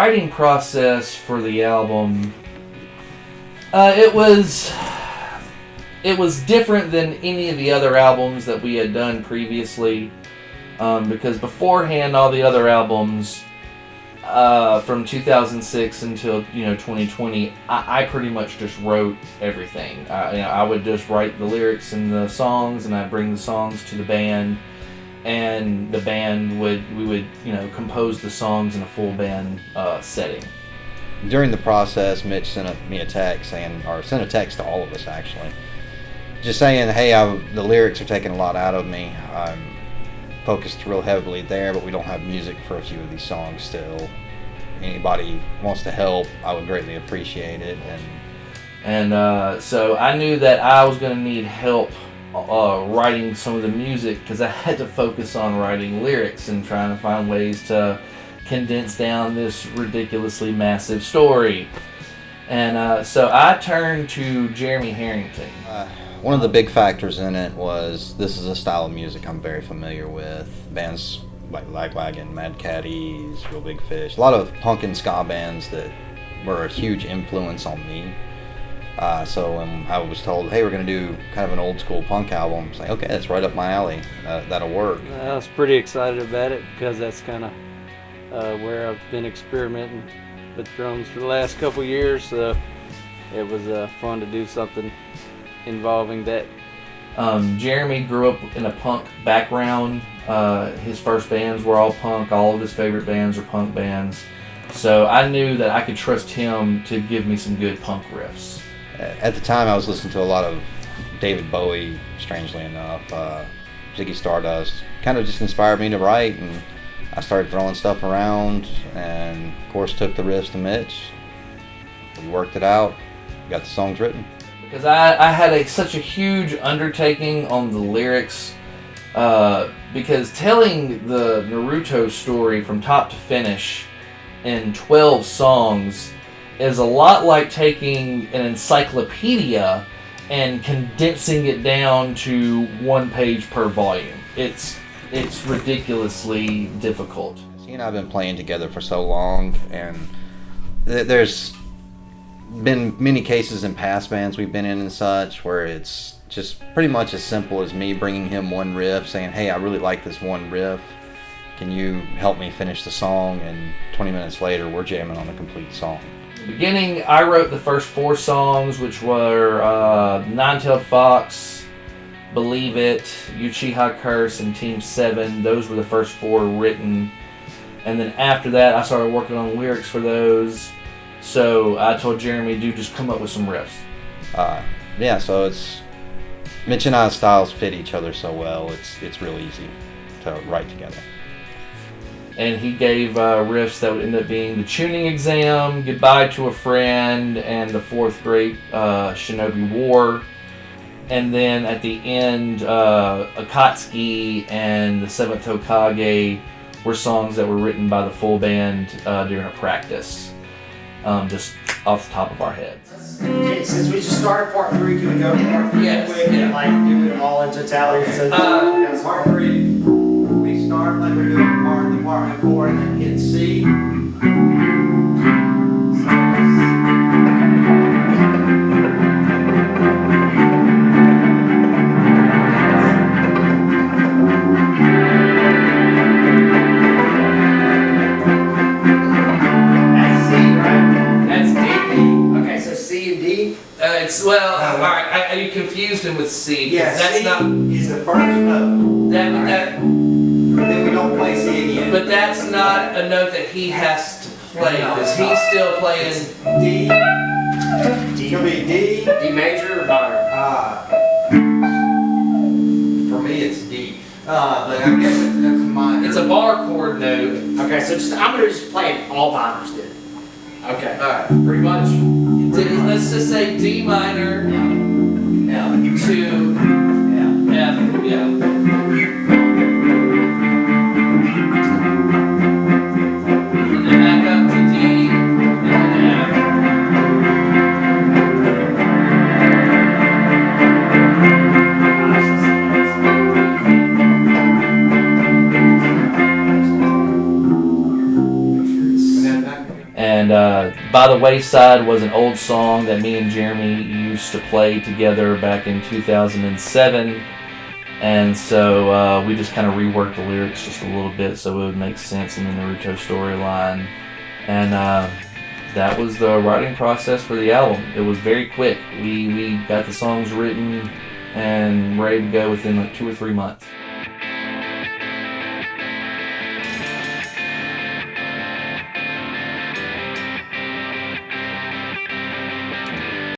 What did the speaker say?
writing process for the album, it was different than any of the other albums that we had done previously, because beforehand, all the other albums from 2006 until 2020, I pretty much just wrote everything. I would just write the lyrics and the songs, and I'd bring the songs to the band, and the band we would compose the songs in a full band setting. During the process, Mitch sent me a text sent a text to all of us actually, just saying, hey, the lyrics are taking a lot out of me. I'm focused real heavily there, but we don't have music for a few of these songs still. Anybody wants to help, I would greatly appreciate it. And so I knew that I was going to need help writing some of the music, because I had to focus on writing lyrics and trying to find ways to condense down this ridiculously massive story. And so I turned to Jeremy Harrington. One of the big factors in it was this is a style of music I'm very familiar with. Bands like Lagwagon, Mad Caddies, Real Big Fish, a lot of punk and ska bands that were a huge influence on me. So when I was told, hey, we're going to do kind of an old school punk album, I was like, okay, that's right up my alley. That'll work. I was pretty excited about it because that's kind of where I've been experimenting with drums for the last couple years. So it was fun to do something involving that. Jeremy grew up in a punk background. His first bands were all punk. All of his favorite bands are punk bands. So I knew that I could trust him to give me some good punk riffs. At the time, I was listening to a lot of David Bowie, strangely enough. Ziggy Stardust kind of just inspired me to write, and I started throwing stuff around, and of course took the riffs to Mitch. We worked it out, got the songs written. Because I had such a huge undertaking on the lyrics, because telling the Naruto story from top to finish in 12 songs is a lot like taking an encyclopedia and condensing it down to one page per volume. It's ridiculously difficult. He and I have been playing together for so long, and there's been many cases in past bands we've been in and such where it's just pretty much as simple as me bringing him one riff, saying, hey, I really like this one riff, can you help me finish the song? And 20 minutes later we're jamming on a complete song. In the beginning, I wrote the first 4 songs, which were Nine-Tailed Fox, Believe It, Uchiha Curse, and Team 7. Those were the first 4 written. And then after that, I started working on lyrics for those. So I told Jeremy, dude, just come up with some riffs. So it's Mitch and I's styles fit each other so well. It's real easy to write together. And he gave riffs that would end up being The Tuning Exam, Goodbye to a Friend, and The Fourth Great Shinobi War. And then at the end, Akatsuki and The Seventh Hokage were songs that were written by the full band during a practice, just off the top of our heads. Okay, since we just started part 3, can we go to part 3 quick and like do it all in totality? So Part 3, we start like we're doing part in chord and then hit C. You confused him with C. Yeah, that's C not. is the first note. Then we don't play C again. But that's not a note that he has to play, because he's still playing D. It's gonna be D. D major or minor? For me, it's D. But I guess that's minor. It's a bar chord note. Okay, so I'm gonna just play all minors then. Okay. All right. Pretty much. Let's just say D minor to F. Yeah. And then back up to D and then F. By the Wayside was an old song that me and Jeremy used to play together back in 2007. And so we just kind of reworked the lyrics just a little bit so it would make sense in the Naruto storyline. And that was the writing process for the album. It was very quick. We got the songs written and ready to go within like 2 or 3 months.